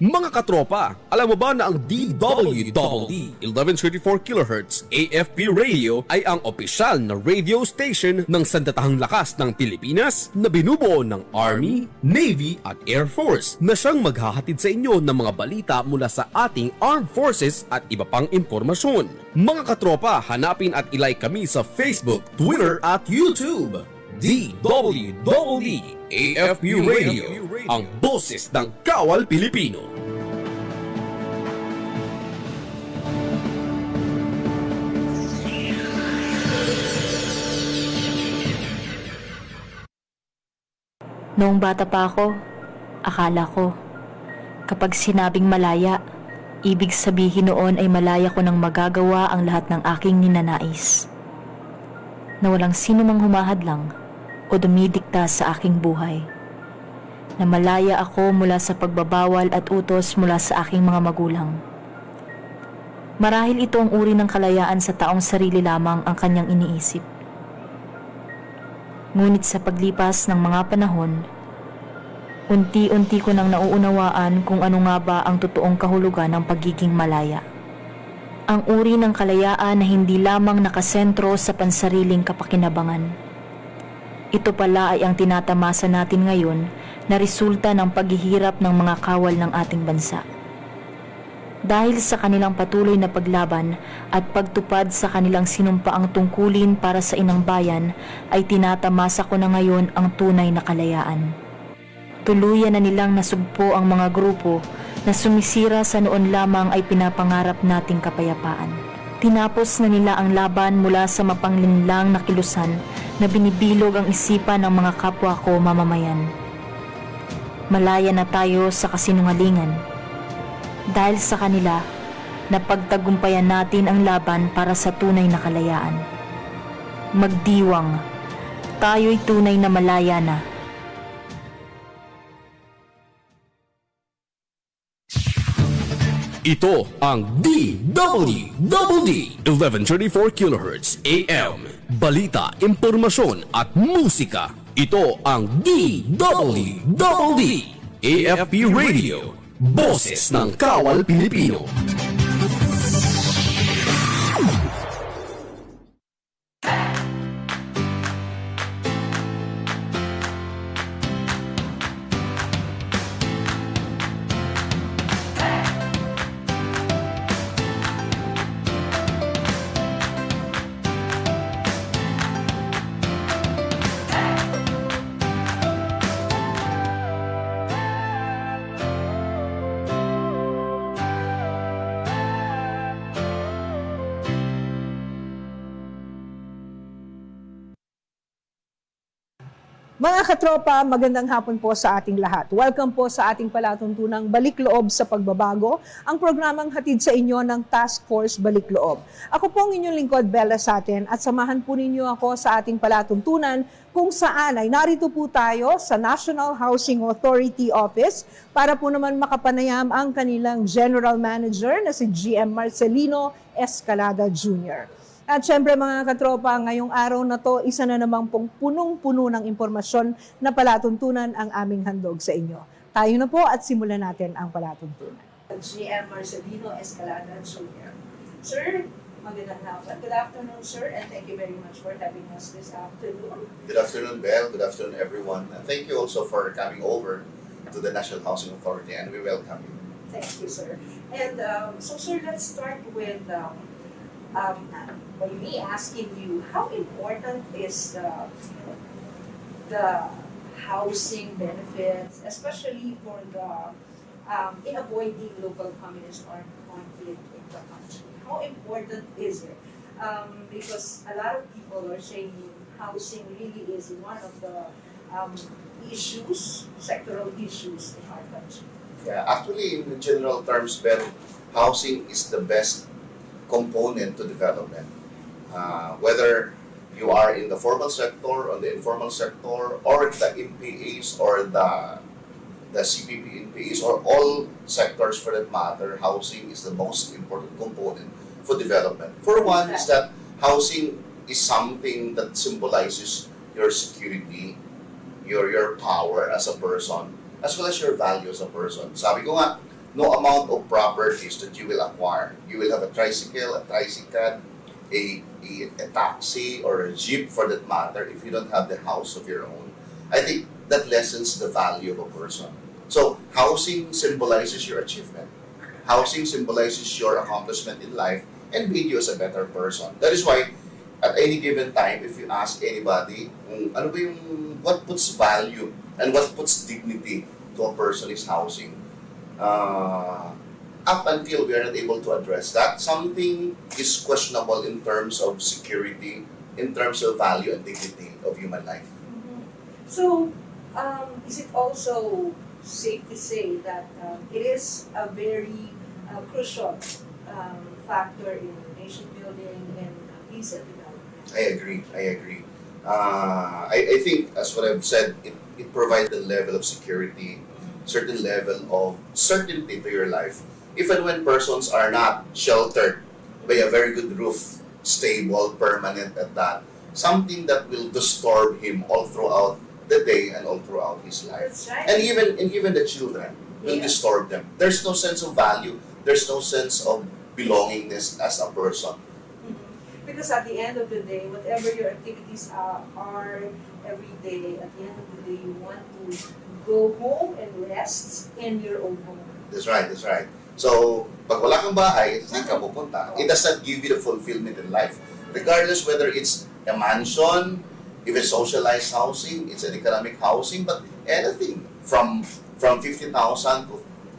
Mga katropa, alam mo ba na ang DWDD 1134 kHz AFP radio ay ang opisyal na radio station ng sandatahang lakas ng Pilipinas na binubuo ng Army, Navy at Air Force na siyang maghahatid sa inyo ng mga balita mula sa ating Armed Forces at iba pang impormasyon. Mga katropa, hanapin at ilike kami sa Facebook, Twitter at YouTube. DWDD AFP Radio, ang boses ng Kawal Pilipino. Noong bata pa ako, akala ko, kapag sinabing malaya, ibig sabihin noon ay malaya ko nang magagawa ang lahat ng aking ninanais. Na walang sino mang humahadlang o dumidikta sa aking buhay. Na malaya ako mula sa pagbabawal at utos mula sa aking mga magulang. Marahil ito ang uri ng kalayaan sa taong sarili lamang ang kanyang iniisip. Ngunit sa paglipas ng mga panahon, unti-unti ko nang nauunawaan kung ano nga ba ang totoong kahulugan ng pagiging malaya. Ang uri ng kalayaan na hindi lamang nakasentro sa pansariling kapakinabangan. Ito pala ay ang tinatamasa natin ngayon na resulta ng paghihirap ng mga kawal ng ating bansa. Dahil sa kanilang patuloy na paglaban at pagtupad sa kanilang sinumpaang tungkulin para sa inang bayan, ay tinatamasa ko na ngayon ang tunay na kalayaan. Tuluyan na nilang nasugpo ang mga grupo na sumisira sa noon lamang ay pinapangarap nating kapayapaan. Tinapos na nila ang laban mula sa mapanglinlang na kilusan na binibilog ang isipan ng mga kapwa ko mamamayan. Malaya na tayo sa kasinungalingan. Dahil sa kanila, napagtagumpayan natin ang laban para sa tunay na kalayaan. Magdiwang, tayo'y tunay na malaya na. Ito ang DWDD 1134 kHz AM. Balita, impormasyon at musika. Ito ang DWDD AFP Radio. Boses ng Kawal Pilipino. Mga katropa, magandang hapon po sa ating lahat. Welcome po sa ating palatuntunang Balik-Loob sa Pagbabago, ang programang hatid sa inyo ng Task Force Balik-Loob. Ako po ang inyong lingkod, Belle sa atin, at samahan po ninyo ako sa ating palatuntunan kung saan ay narito po tayo sa National Housing Authority Office para po naman makapanayam ang kanilang General Manager na si GM Marcelino Escalada Jr. At syempre mga katropa, ngayong araw na to, isa na namang pong punong-puno ng impormasyon na palatuntunan ang aming handog sa inyo. Tayo na po at simulan natin ang palatuntunan. GM Marcelino Escalada Jr. Sir, magandang hapon. Good afternoon, sir, and thank you very much for having us this afternoon. Good afternoon, Belle. Good afternoon, everyone. And thank you also for coming over to the National Housing Authority, and we welcome you. Thank you, sir. And so, sir, let's start with by me asking you, how important is the housing benefits, especially for the in avoiding local communist armed conflict in the country? How important is it? Because a lot of people are saying housing really is one of the issues, sectoral issues in our country. Yeah, actually, in general terms, Belle, housing is the best component to development. Whether you are in the formal sector, or the informal sector, or the NPAs, or the CPP-NPAs, or all sectors for that matter, housing is the most important component for development. For one, is that housing is something that symbolizes your security, your power as a person, as well as your value as a person. Sabi ko nga, no amount of properties that you will acquire. You will have a tricycle, a tricycad, a taxi, or a jeep for that matter, if you don't have the house of your own. I think that lessens the value of a person. So, housing symbolizes your achievement. Housing symbolizes your accomplishment in life and made you as a better person. That is why, at any given time, if you ask anybody, ano ba yung, what puts value and what puts dignity to a person is housing. Up until we are not able to address that, something is questionable in terms of security, in terms of value and dignity of human life. So, is it also safe to say that it is a very crucial factor in nation building and peace and development? I agree. I think, as what I've said, it provides a level of security, certain level of certainty to your life. If and when persons are not sheltered by a very good roof, stable, permanent at that, something that will disturb him all throughout the day and all throughout his life. That's right. And even the children will disturb them. There's no sense of value, there's no sense of belongingness as a person. Because at the end of the day, whatever your activities are every day, at the end of the day, you want to go home and rest in your own home. That's right. So, pag wala kang bahay, saan ka pupunta? It does not give you the fulfillment in life. Regardless whether it's a mansion, if it's socialized housing, it's an economic housing, but anything from 50,000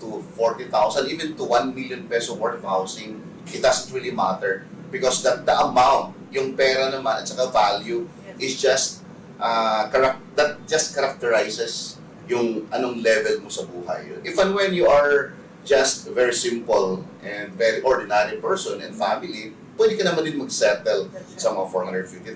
to 40,000, even to 1 million peso worth of housing, it doesn't really matter because the amount, yung pera naman at saka value is just that just characterizes yung anong level mo sa buhay. If and when you are just a very simple and very ordinary person and family, pwede ka naman din mag-settle sa mga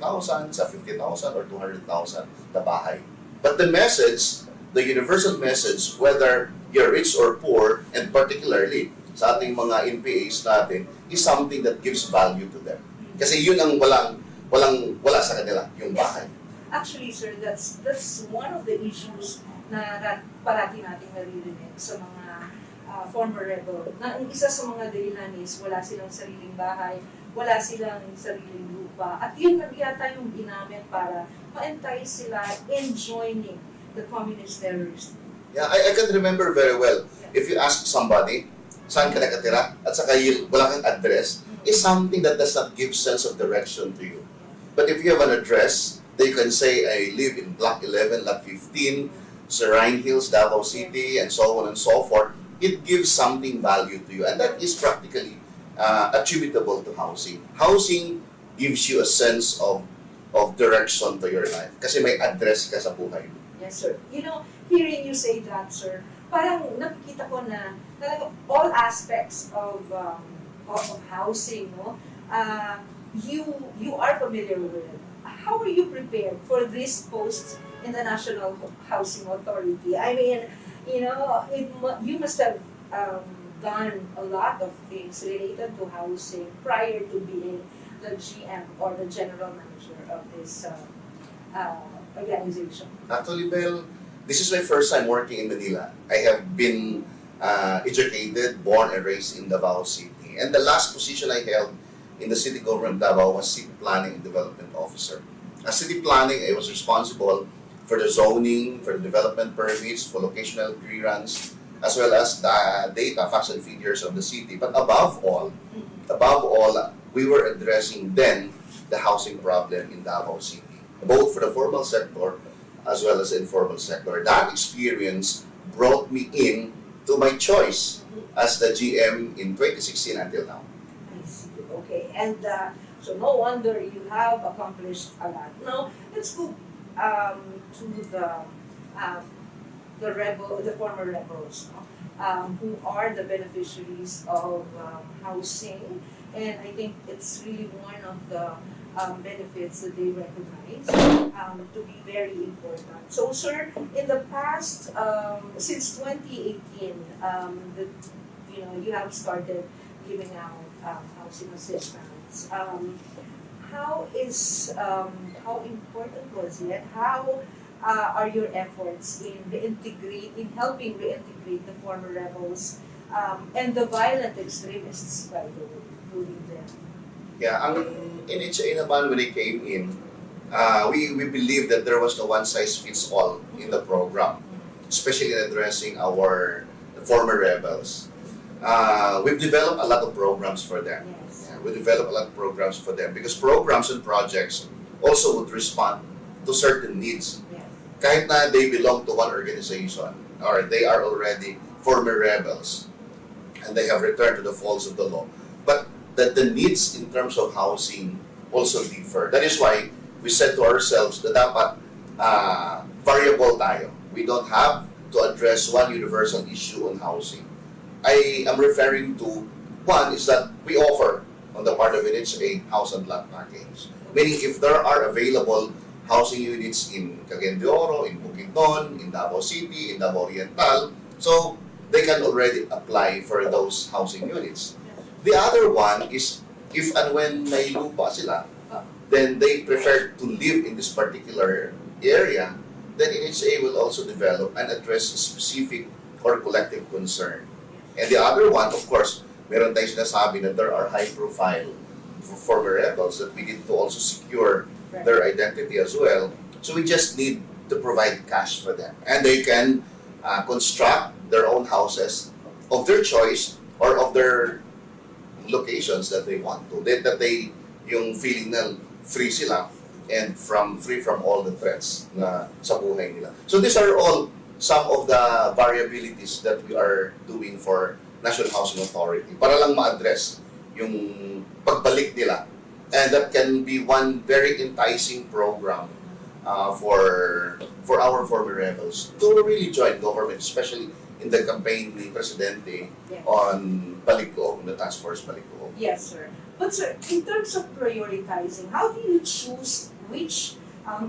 450,000, sa 50,000 or 200,000 na bahay. But the message, the universal message, whether you're rich or poor, and particularly sa ating mga NPAs natin, is something that gives value to them. Kasi yun ang wala sa kanila, yung bahay. Actually, sir, that's one of the issues na parati nating naririnig sa mga former rebel. Na ang isa sa mga dahilan is wala silang sariling bahay, wala silang sariling lupa. At yun na yata yung ginamit para ma-entice sila in joining the communist terrorists. Yeah, I can remember very well. If you ask somebody, saan ka nakatira, at saka wala kang address, is something that does not give sense of direction to you. But if you have an address, they can say, I live in Block 11, Lot 15, Serene Hills, Davao City, and so on and so forth. It gives something value to you, and that is practically attributable to housing. Housing gives you a sense of direction to your life kasi may address ka sa buhay. Yes, sir. You know, hearing you say that, sir, parang nakikita ko na talaga all aspects of housing, no? You are familiar with it. How are you prepared for this post in the National Housing Authority? I mean, you know, you must have done a lot of things related to housing prior to being the GM or the general manager of this organization. Actually, Belle, this is my first time working in Manila. I have been educated, born and raised in Davao City. And the last position I held in the city government of Davao was City Planning and Development Officer. As City Planning, I was responsible for the zoning, for the development permits, for locational clearance, as well as the data, facts and figures of the city. But above all, we were addressing then the housing problem in Davao City, both for the formal sector as well as the informal sector. That experience brought me in to my choice as the GM in 2016 until now. I see. Okay, and so no wonder you have accomplished a lot. Now, let's go to the former rebels, who are the beneficiaries of housing, and I think it's really one of the benefits that they recognize to be very important. So, sir, in the past, since 2018, you have started giving out housing assistance. How important was it? How are your efforts in helping reintegrate the former rebels and the violent extremists, by the way, who live there. Yeah, ang NHA naman when they came in, we believe that there was no one-size-fits-all in the program, especially in addressing our former rebels. We've developed a lot of programs for them. Yes. Yeah, we developed a lot of programs for them because programs and projects also would respond to certain needs. Yes. Kahit na they belong to one organization or they are already former rebels and they have returned to the folds of the law. But the needs in terms of housing also differ. That is why we said to ourselves na dapat variable tayo. We don't have to address one universal issue on housing. I am referring to, one is that we offer on the part of NHA house and lot package. Meaning if there are available housing units in Cagayan de Oro, in Bukidnon, in Davao City, in Davao Oriental, so they can already apply for those housing units. The other one is if and when may lupa sila, then they prefer to live in this particular area, then NHA will also develop and address a specific or collective concern. And the other one, of course, meron tayong sinasabi that there are high-profile former rebels that we need to also secure their identity as well. So we just need to provide cash for them. And they can construct their own houses of their choice or of their locations that they want to. That they, yung feeling na free sila and free from all the threats na sa buhay nila. So these are all some of the variabilities that we are doing for National Housing Authority para lang ma-address yung pagbalik nila. And that can be one very enticing program for our former rebels to really join government, especially in the campaign ni Presidente on Balik-LOOB, the Task Force Balik-LOOB. Yes, sir. But sir, in terms of prioritizing, how do you choose which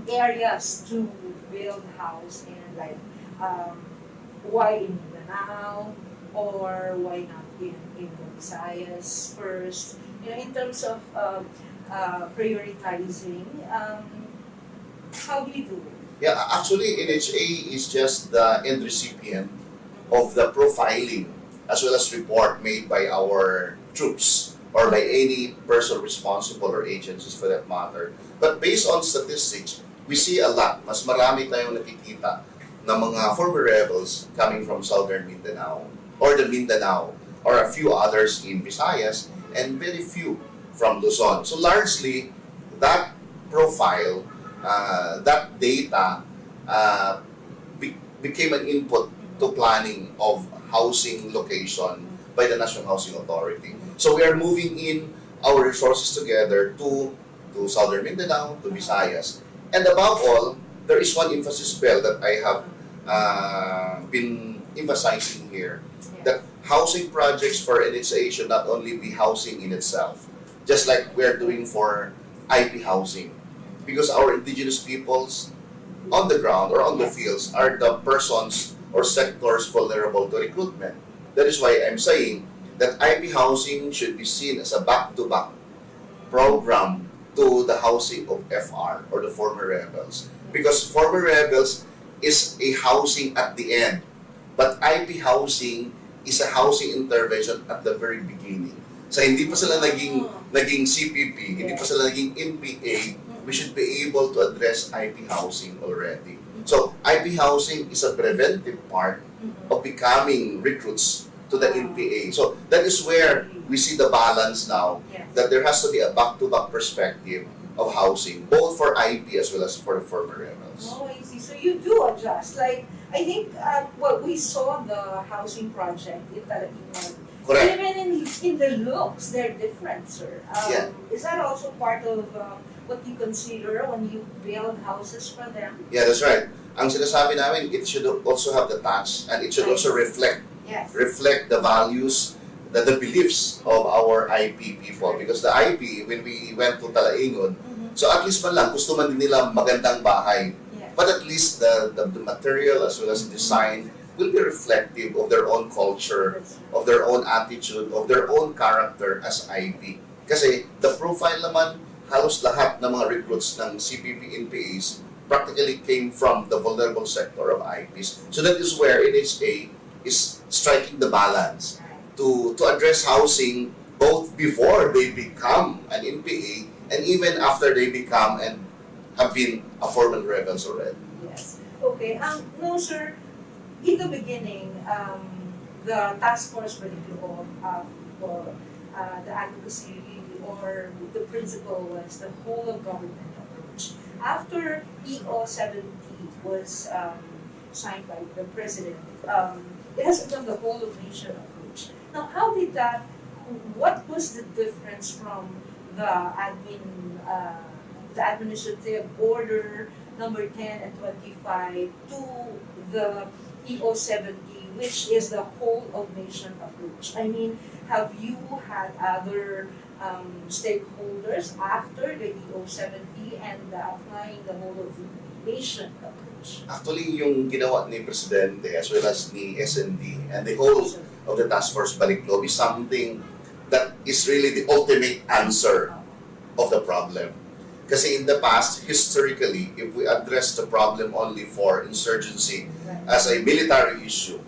areas to build house in? Like, why in Mindanao or why not in the Visayas first? You know, in terms of prioritizing, how do you do it? Yeah, actually, NHA is just the end recipient of the profiling as well as report made by our troops or by any person responsible or agencies for that matter. But based on statistics, we see a lot. Mas marami tayong nakikita na mga former rebels coming from southern Mindanao or the Mindanao or a few others in Visayas and very few from Luzon. So largely, that profile, that data became an input to planning of housing location by the National Housing Authority. So we are moving in our resources together to southern Mindanao, to Visayas. And above all, there is one emphasis, Belle, that I have been emphasizing here, that housing projects for NHA should not only be housing in itself, just like we are doing for IP housing. Because our indigenous peoples on the ground or on the fields are the persons or sectors vulnerable to recruitment. That is why I'm saying that IP housing should be seen as a back-to-back program to the housing of FR or the former rebels. Because former rebels is a housing at the end, but IP housing is a housing intervention at the very beginning. So hindi pa sila naging CPP, hindi pa sila naging NPA, we should be able to address IP housing already. So IP housing is a preventive part of becoming recruits to the NPA. So that is where we see the balance now, that there has to be a back-to-back perspective of housing, both for IP as well as for the former rebels. Oh, I see. So you do adjust. Like, I think, we saw the housing project in Talakiman. Correct. Even in the looks, they're different, sir. Is that also part of what you consider when you build houses for them? Yeah, that's right. Ang sinasabi namin, it should also have the touch and it should also reflect the values, the beliefs of our IP people. Because the IP, when we went to Talaingon, so at least man lang, gusto man din nila magandang bahay. But at least the material as well as the design will be reflective of their own culture, of their own attitude, of their own character as IP. Kasi the profile naman, halos lahat ng mga recruits ng CPP-NPAs practically came from the vulnerable sector of IPs. So that is where NHA is striking the balance to address housing both before they become an NPA and even after they become and have been a formal rebels already. Yes. Okay. No, sir. In the beginning, the task force Balik-LOOB for the advocacy or the principle was the whole of government approach. After EO 70 was signed by the president, it has become the whole of nation approach. Now, how did that? What was the difference from the administrative order number 10 and 25 to the EO 70, which is the whole of nation approach? I mean, have you had other stakeholders after the EO 70 and applying the whole of nation approach? Actually, yung ginawa ni Presidente as well as ni SND and the whole of the Task Force Balik-LOOB is something that is really the ultimate answer of the problem. Kasi in the past, historically, if we address the problem only for insurgency as a military issue,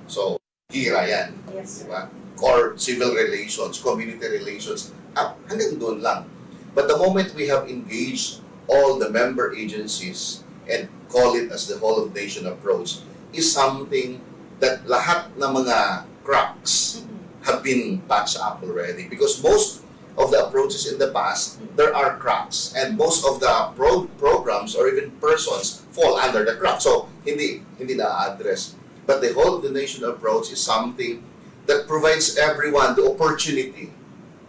so hira yan, Yes. diba? Or civil relations, community relations, hanggang doon lang. But the moment we have engaged all the member agencies and call it as the whole of nation approach, is something that lahat ng mga cracks have been patched up already. Because most of the approaches in the past, there are cracks. And most of the programs or even persons fall under the crack. So, hindi na-address. But the whole of the nation approach is something that provides everyone the opportunity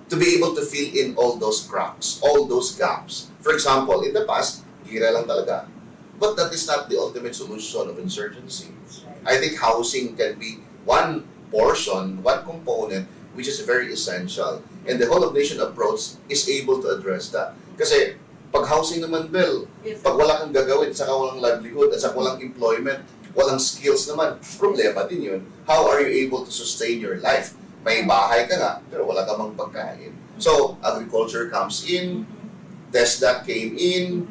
to be able to fill in all those cracks, all those gaps. For example, in the past, gira lang talaga. But that is not the ultimate solution of insurgency. I think housing can be one portion, one component, which is very essential. And the whole of nation approach is able to address that. Kasi pag housing naman, Belle, pag wala kang gagawin, saka walang livelihood, at saka walang employment, walang skills naman, problema din yun. How are you able to sustain your life? May bahay ka nga, pero wala ka mang pagkain. So, agriculture comes in, TESDA came in,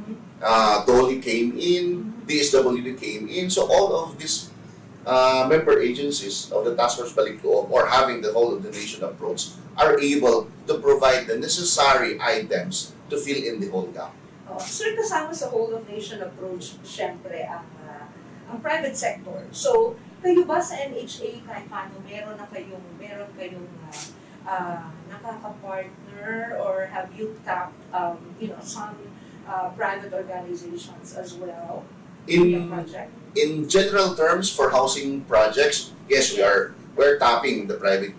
DOLI came in, DSWD came in. So, all of these member agencies of the Task Force Balik-LOOB or having the whole of the nation approach are able to provide the necessary items to fill in the whole gap. Sir, kasama sa whole of nation approach, syempre, ang private sector. So, kayo ba sa NHA kahit paano meron kayong nakaka-partner or have you tapped some private organizations as well in your project? In general terms, for housing projects, yes, we're tapping the private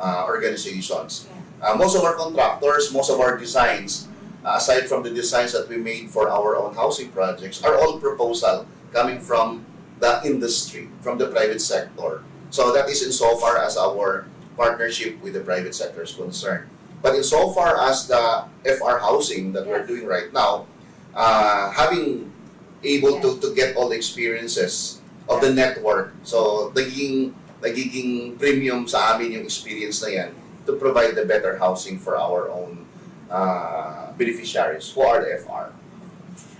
organizations. Most of our contractors, most of our designs, aside from the designs that we made for our own housing projects, are all proposal coming from the industry, from the private sector. So that is insofar as our partnership with the private sector is concerned. But insofar as the FR housing that we're doing right now, having able to get all the experiences of the network. So, nagiging premium sa amin yung experience na yan to provide the better housing for our own beneficiaries who are the FR.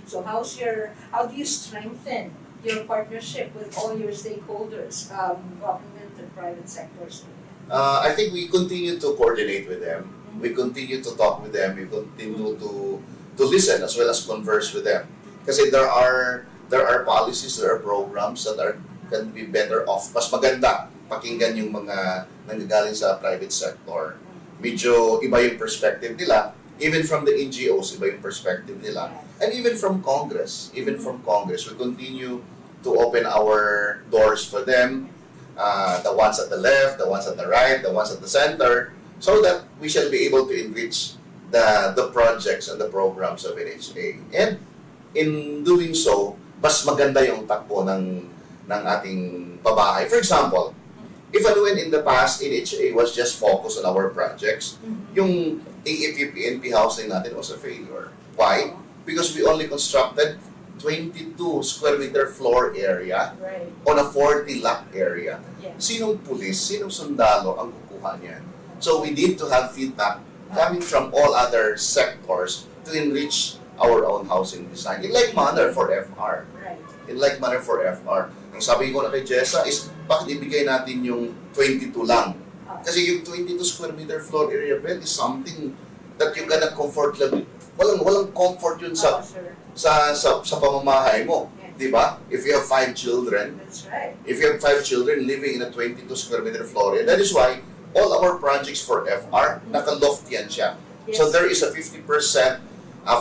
So, how do you strengthen your partnership with all your stakeholders, government and private sectors? I think we continue to coordinate with them. We continue to talk with them. We continue to listen as well as converse with them. Kasi there are policies, there are programs that can be better off. Mas maganda pakinggan yung mga nanggagaling sa private sector. Medyo iba yung perspective nila. Even from the NGOs, iba yung perspective nila. And even from Congress, we continue to open our doors for them. The ones at the left, the ones at the right, the ones at the center, so that we shall be able to enrich the projects and the programs of NHA. And in doing so, mas maganda yung takbo ng ating pabahay. For example, if and when in the past, NHA was just focused on our projects, yung CPP-NPA housing natin was a failure. Why? Because we only constructed 22 square meter floor area on a 40 lot area. Sinong pulis, sinong sundalo ang kukuha niyan? So we need to have feedback coming from all other sectors to enrich our own housing design. In like manner for FR. In like manner for FR. Ang sabi ko na kay Jessa is, bakit ibigay natin yung 22 lang Kasi yung 22 square meter floor area, Belle, is something that you cannot comfortably, walang comfort yun sa Sir. sa pamamahay mo. Yes. Di ba? If you have 5 children, That's right. if you have 5 children living in a 22 square meter floor area, that is why all our projects for FR, naka-loft yan siya. Yes. So there is a 50%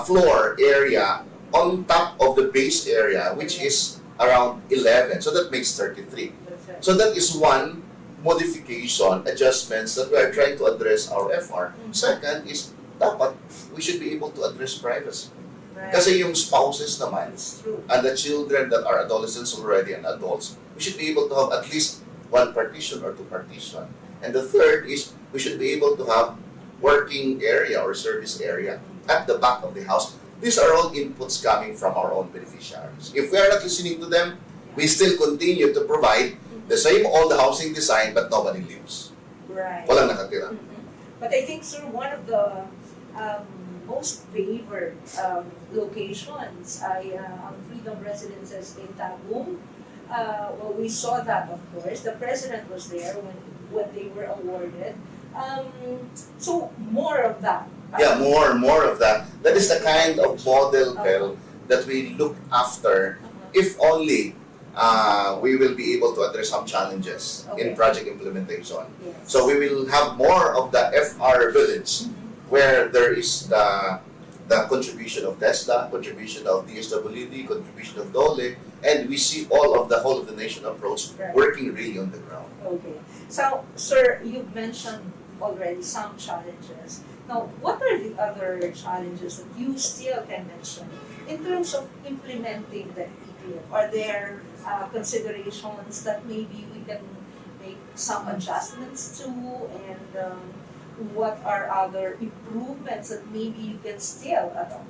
floor area on top of the base area, which is around 11. So that makes 33. That's right. So that is one modification, adjustments that we are trying to address our FR. Second is, dapat we should be able to address privacy. Right. Kasi yung spouses naman, It's true. and the children that are adolescents already and adults, we should be able to have at least 1 partition or 2 partition. And the third is, we should be able to have working area or service area at the back of the house. These are all inputs coming from our own beneficiaries. If we are not listening to them, we still continue to provide the same old housing design, but nobody lives. Right. Walang nakatira. But I think, sir, one of the most favored locations ay ang Freedom Residences in Tagum. Well, we saw that, of course. The President was there when they were awarded. So, more of that. Yeah, more of that. That is the kind of model, Belle, that we look after if only we will be able to address some challenges in project implementation. Yes. So we will have more of the FR village where there is the contribution of TESDA, contribution of DSWD, contribution of DOLE, and we see all of the whole of the nation approach Right. working really on the ground. Okay. So, sir, you've mentioned already some challenges. Now, what are the other challenges that you still can mention in terms of implementing the EPF? Are there considerations that maybe we can make some adjustments to, and what are other improvements that maybe you can still adopt?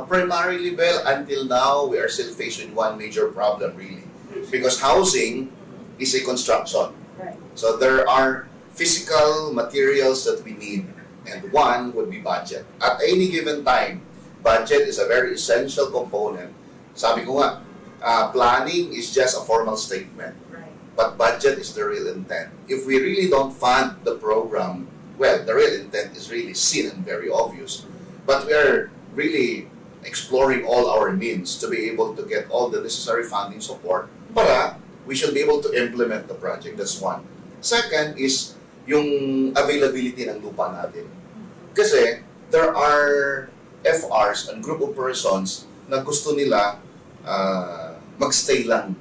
Primarily, Belle, until now, we are still faced with one major problem really, because housing is a construction. Right. So there are physical materials that we need, and one would be budget. At any given time, budget is a very essential component. Sabi ko nga, planning is just a formal statement, Right. but budget is the real intent. If we really don't fund the program, well, the real intent is really seen and very obvious. But we are really exploring all our means to be able to get all the necessary funding support para we should be able to implement the project. That's one. Second is yung availability ng lupa natin. Kasi there are FRs and group of persons na gusto nila magstay lang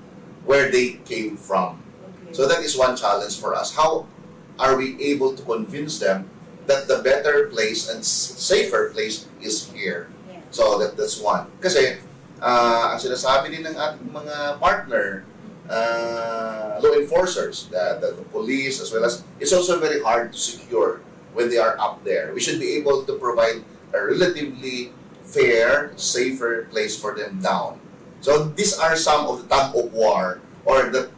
where they came from. Okay. So that is one challenge for us. How are we able to convince them that the better place and safer place is here? Yeah. So that's one. Kasi ang sinasabi din ng ating mga partner, law enforcers, the police as well as, it's also very hard to secure when they are up there. We should be able to provide a relatively fair, safer place for them down. So these are some of the tug of war or the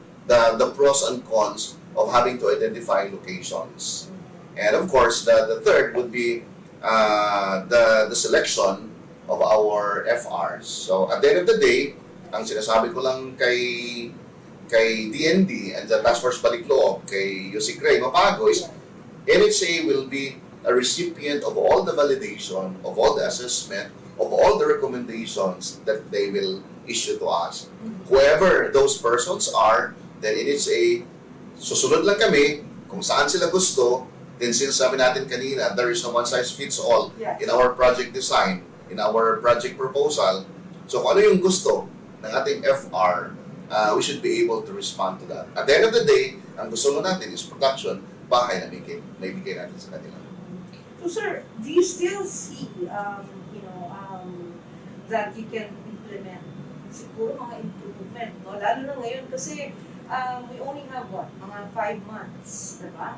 pros and cons of having to identify locations. And of course, the third would be the selection of our FRs. So at the end of the day, ang sinasabi ko lang kay DND and the Task Force Balik-LOOB, kay CPP-NPA-NDF is NHA will be a recipient of all the validation, of all the assessment, of all the recommendations that they will issue to us. Whoever those persons are, then NHA, susunod lang kami kung saan sila gusto. Then since sabi natin kanina, there is no one size fits all Yes. in our project design, in our project proposal. So kung ano yung gusto ng ating FR, we should be able to respond to that. At the end of the day, ang gusto mo natin is production, bahay na may bigay natin sa kanila. So, sir, do you still see, that you can implement siguro mga improvement, no? Lalo na ngayon kasi we only have mga 5 months, diba?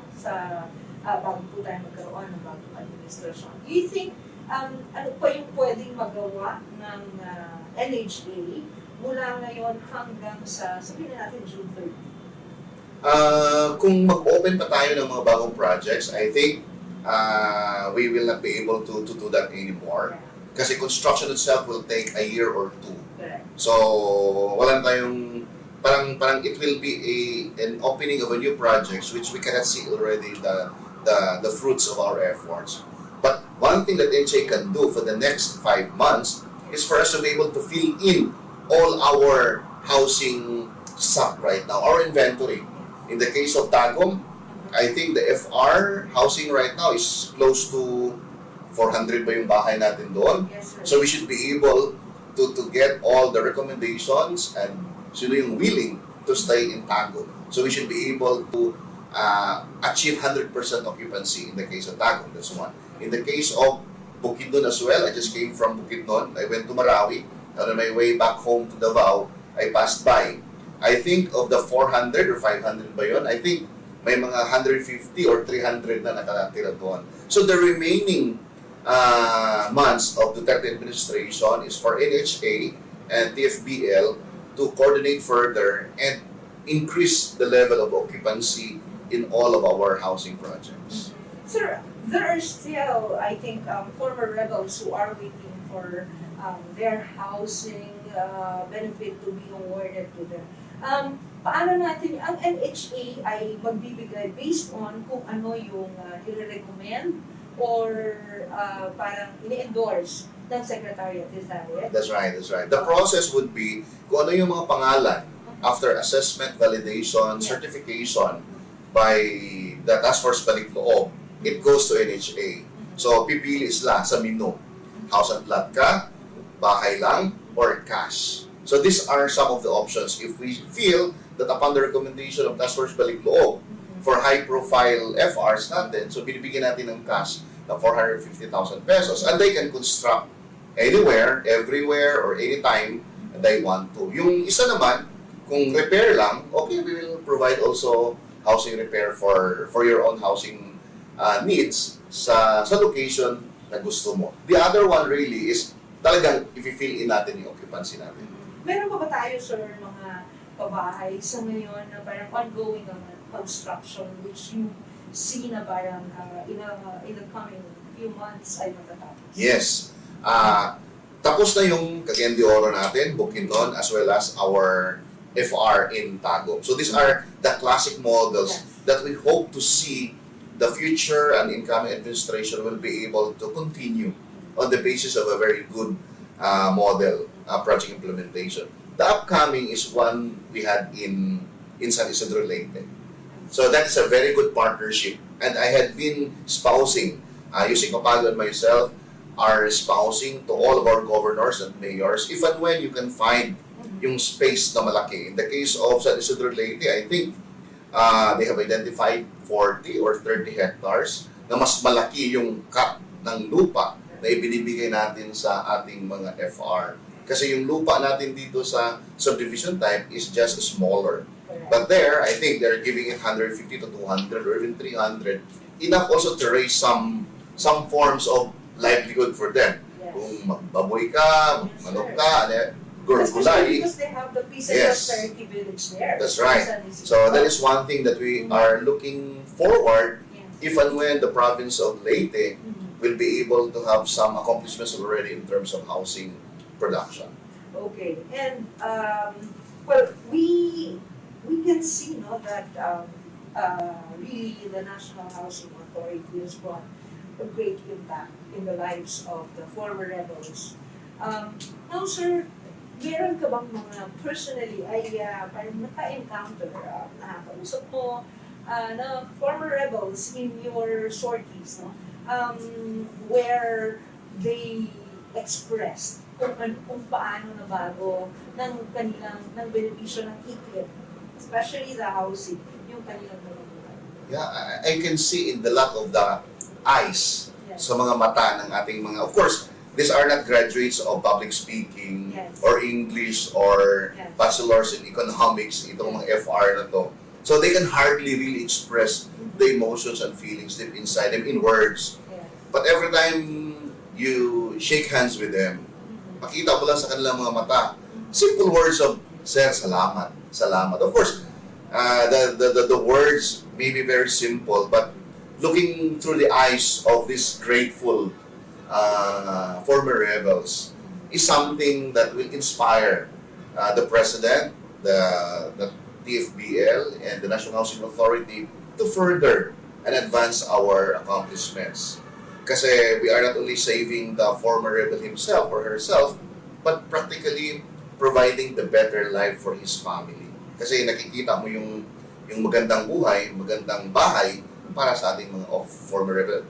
Bago po tayo magkaroon ng bagong administrasyon. Do you think, ano pa yung pwedeng magawa ng NHA mula ngayon hanggang sabihin natin, June 30? Kung mag-open pa tayo ng mga bagong projects, I think we will not be able to do that anymore. Kasi construction itself will take a year or two. Correct. So, wala tayong parang it will be an opening of a new projects which we cannot see already the fruits of our efforts. But one thing that NHA can do for the next 5 months is for us to be able to fill in all our housing stock right now, our inventory. In the case of Tagum, I think the FR housing right now is close to 400 ba yung bahay natin doon? Yes, sir. So we should be able to get all the recommendations and sino yung willing to stay in Tagum. So we should be able to achieve 100% occupancy in the case of Tagum. That's one. In the case of Bukidnon as well, I just came from Bukidnon. I went to Marawi. And on my way back home to Davao, I passed by. I think of the 400 or 500 ba yun? I think may mga 150 or 300 na nakatira doon. So the remaining months of the Duterte administration is for NHA and TFBL to coordinate further and increase the level of occupancy in all of our housing projects. Sir, there are still, I think, former rebels who are waiting for their housing benefit to be awarded to them. Paano natin, ang NHA ay magbibigay based on kung ano yung i-recommend or parang ini-endorse ng Secretariat, is that it? That's right, that's right. The process would be kung ano yung mga pangalan after assessment, validation, certification by the Task Force Balik-LOOB, it goes to NHA. So, pipili sila sa menu. House and lot ka, bahay lang, or cash. So, these are some of the options. If we feel that upon the recommendation of Task Force Balik-LOOB for high-profile FRs natin, so binibigyan natin ng cash na 450,000 pesos and they can construct anywhere, everywhere, or anytime they want to. Yung isa naman, kung repair lang, okay, we will provide also housing repair for your own housing needs sa location na gusto mo. The other one really is talagang i-fill in natin yung occupancy natin. Meron pa ba tayo, sir, mga pabahay sa ngayon na parang ongoing construction which you see na parang in the coming few months ay matatapos? Yes. Tapos na yung Cagayan de Oro natin, Bukidnon, as well as our FR in Tagum. So these are the classic models that we hope to see the future and incoming administration will be able to continue on the basis of a very good model project implementation. The upcoming is one we had in San Isidro Leyte. So that is a very good partnership, and I had been espousing, using Papago and myself, are espousing to all of our governors and mayors, if and when you can find yung space na malaki. In the case of San Isidro Leyte, I think they have identified 40 or 30 hectares na mas malaki yung cut ng lupa na ibinibigay natin sa ating mga FR. Kasi yung lupa natin dito sa subdivision type is just smaller. But there, I think they're giving it 150 to 200 or even 300. Enough also to raise some forms of livelihood for them. Yes. Kung magbaboy ka, manok ka, Especially because they have the pieces of Yes. charity village there. That's right. So that is one thing that we are looking forward if and when the province of Leyte will be able to have some accomplishments already in terms of housing production. Okay, and well, we can see that really the National Housing Authority has brought a great impact in the lives of the former rebels. Now, sir, meron ka bang mga personally ay parang naka-encounter, nakakausap mo na former rebels in your sorties, no? Where they expressed kung paano nabago ng benepisyo ng iklit, especially the housing, yung kanilang nababuhay. Yeah, I can see in the lack of the eyes sa mga mata ng ating mga, of course, these are not graduates of public speaking or English or bachelors in economics, itong mga FR na to. So they can hardly really express the emotions and feelings deep inside them in words. But every time you shake hands with them, makita mo lang sa kanilang mga mata, simple words of, "Sir, salamat, salamat." Of course, the words may be very simple, but looking through the eyes of these grateful former rebels is something that will inspire the President, the TFBL and the National Housing Authority to further and advance our accomplishments. Kasi we are not only saving the former rebel himself or herself, but practically providing the better life for his family. Kasi nakikita mo yung magandang buhay, magandang bahay para sa ating mga former rebel.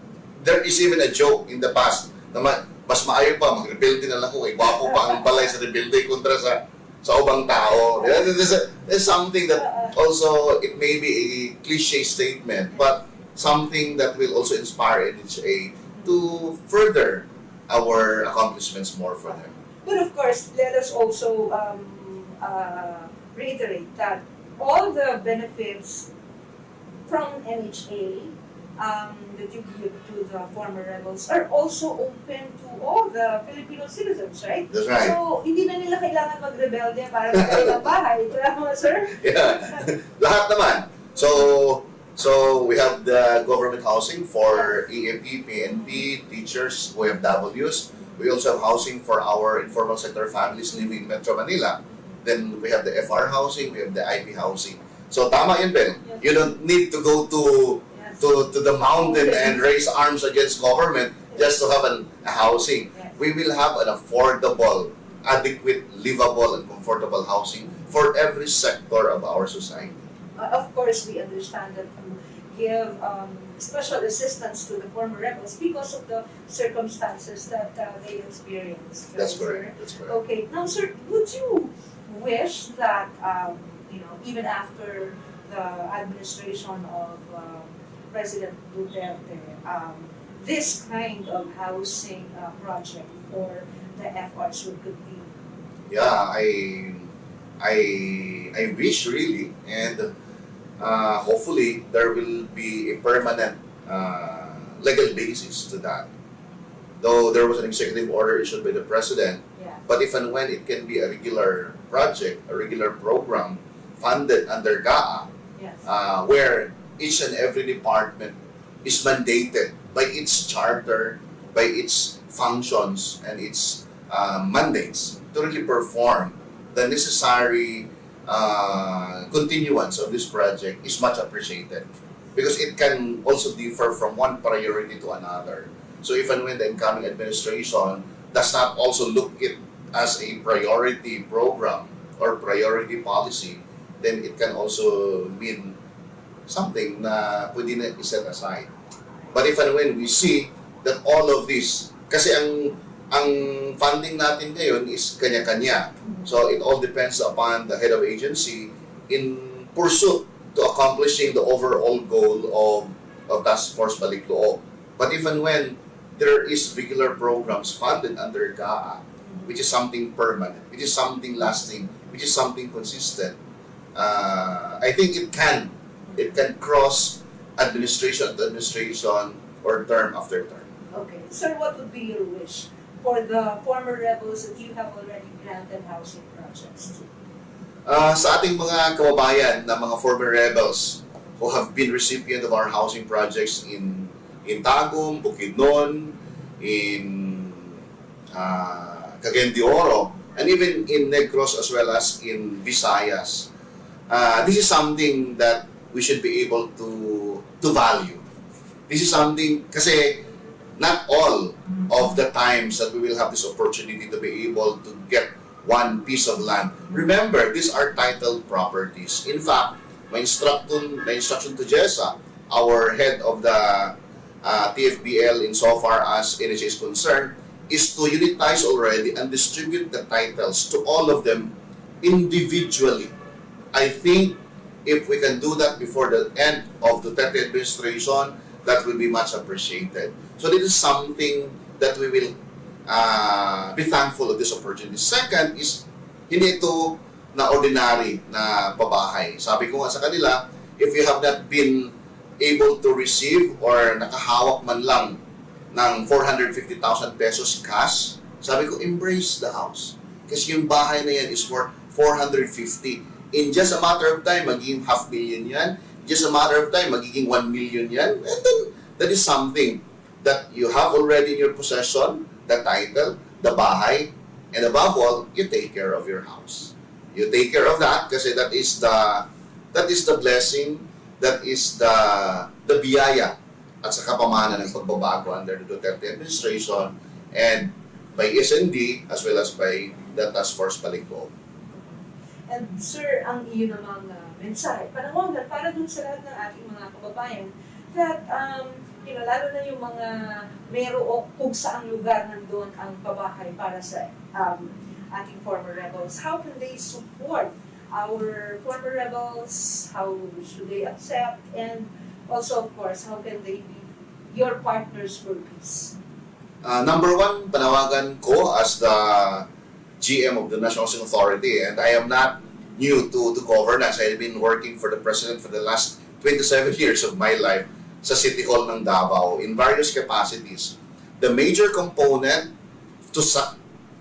There is even a joke in the past na mas maayo pa, mag-rebelde na lang ko, gwapo pa ang balay sa rebelde kontra sa ubang tao. There's something that also, it may be a cliche statement, but something that will also inspire NHA to further our accomplishments more for them. But of course, let us also reiterate that all the benefits from NHA that you give to the former rebels are also open to all the Filipino citizens, right? That's right. So, hindi na nila kailangan magrebelde para magkaroon ng bahay. Tama, sir? Yeah, lahat naman. So we have the government housing for EMP, PNP, teachers who have Ws. We also have housing for our informal sector families living in Metro Manila. Then we have the FR housing, we have the IP housing. So tama yun, Belle. Yes. You don't need to go to the mountain and raise arms against government just to have a housing. Yes. We will have an affordable, adequate, livable, and comfortable housing for every sector of our society. Of course, we understand that to give special assistance to the former rebels because of the circumstances that they experienced. That's right, correct. sir? That's correct. Okay. Now, sir, would you wish that, even after the administration of President Duterte, this kind of housing project for the FRs would continue? Yeah, I wish really, and hopefully there will be a permanent legal basis to that. Though there was an executive order issued by the president, Yeah. but if and when it can be a regular project, a regular program funded under GAA, Yes. where each and every department is mandated by its charter, by its functions and its mandates to really perform the necessary continuance of this project is much appreciated, because it can also differ from one priority to another. So if and when the incoming administration does not also look it as a priority program or priority policy, then it can also mean something na pwede na iset aside. But if and when we see that all of this, kasi ang funding natin ngayon is kanya-kanya. So it all depends upon the head of agency in pursuit to accomplishing the overall goal of Task Force Balik-LOOB. But if and when there is regular programs funded under GAA, which is something permanent, which is something lasting, which is something consistent, I think it can cross administration to administration or term after term. Okay. Sir, what would be your wish for the former rebels that you have already granted housing projects to? Sa ating mga kababayan na mga former rebels who have been recipient of our housing projects in Tagum, Bukidnon, in Cagayan de Oro, and even in Negros as well as in Visayas, this is something that we should be able to value. This is something, kasi not all of the times that we will have this opportunity to be able to get one piece of land. Remember, these are titled properties. In fact, my instruction to Jessa, our head of the TFBL insofar as NHA is concerned, is to unitize already and distribute the titles to all of them individually. I think if we can do that before the end of the Duterte administration, that will be much appreciated. So this is something that we will be thankful of this opportunity. Second is, hindi ito na ordinary na pabahay. Sabi ko nga sa kanila, if you have not been able to receive or nakahawak man lang ng 450,000 pesos cash, sabi ko, embrace the house. Kasi yung bahay na yan is worth 450. In just a matter of time, magiging 500,000 yan. Just a matter of time, magiging 1 million yan. And then, that is something that you have already in your possession, the title, the bahay, and above all, you take care of your house. You take care of that kasi that is the blessing, that is the biyaya at sa kapamahanan ng pagbabago under the Duterte administration and by SND as well as by the Task Force Balik-LOOB. And sir, ang iyo namang mensahe, panawagan para dun sa lahat ng ating mga kababayan that, lalo na yung mga o kung saang lugar nandun ang pabahay para sa ating former rebels. How can they support our former rebels? How should they accept? And also, of course, how can they be your partners for peace? Number one, panawagan ko as the GM of the National Housing Authority, and I am not new to governance. I have been working for the President for the last 27 years of my life sa City Hall ng Davao in various capacities. The major component to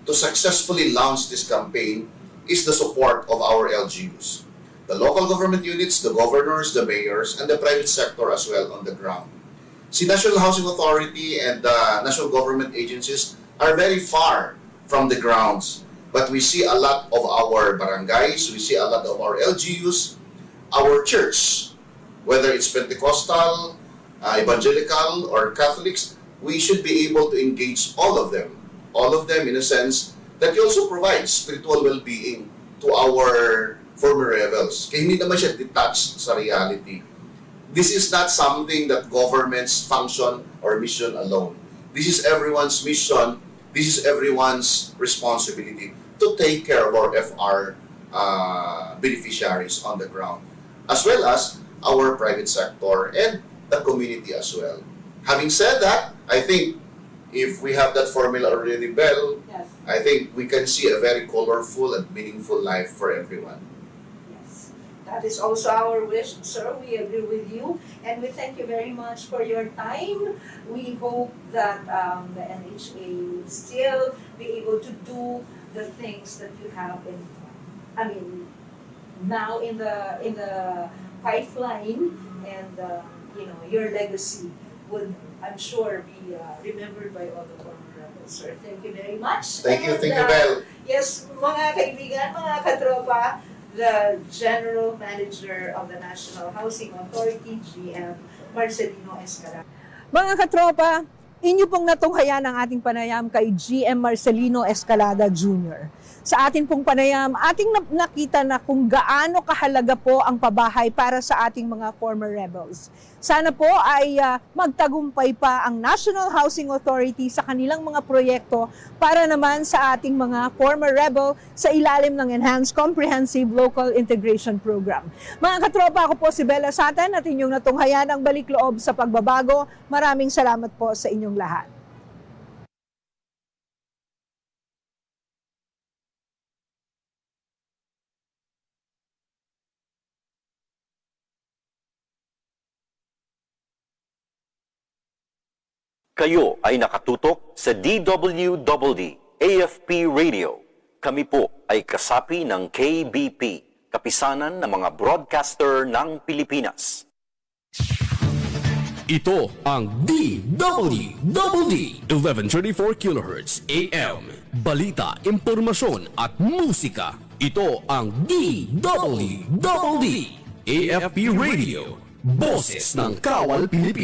successfully launch this campaign is the support of our LGUs. The local government units, the governors, the mayors, and the private sector as well on the ground. Si National Housing Authority and the national government agencies are very far from the grounds. But we see a lot of our barangays, we see a lot of our LGUs, our church, whether it's Pentecostal, Evangelical, or Catholics, we should be able to engage all of them in a sense that you also provide spiritual well-being to our former rebels. Kaya hindi naman siya detached sa reality. This is not something that governments function or mission alone. This is everyone's mission. This is everyone's responsibility to take care of our FR beneficiaries on the ground, as well as our private sector and the community as well. Having said that, I think if we have that formula already, Belle, Yes. I think we can see a very colorful and meaningful life for everyone. Yes. That is also our wish, sir. We agree with you. And we thank you very much for your time. We hope that the NHA will still be able to do the things that you have now in the pipeline, and your legacy would, I'm sure, be remembered by all the former rebels, sir. Thank you very much. Thank you, And, Belle. Yes, mga kaibigan, mga katropa, the General Manager of the National Housing Authority, GM Marcelino Escalada. Mga katropa, inyo pong natunghayan ang ating panayam kay GM Marcelino Escalada Jr. Sa atin pong panayam, ating nakita na kung gaano kahalaga po ang pabahay para sa ating mga former rebels. Sana po ay magtagumpay pa ang National Housing Authority sa kanilang mga proyekto para naman sa ating mga former rebel sa ilalim ng Enhanced Comprehensive Local Integration Program. Mga katropa, ako po si Belle at inyong natunghayan ang Balik-Loob sa Pagbabago. Maraming salamat po sa inyong lahat. Kayo ay nakatutok sa DWDD AFP Radio. Kami po ay kasapi ng KBP, Kapisanan ng mga Broadcaster ng Pilipinas. Ito ang DWDD 1134 kHz AM. Balita, impormasyon at musika. Ito ang DWDD AFP Radio. Boses ng Kawal Pilipinas.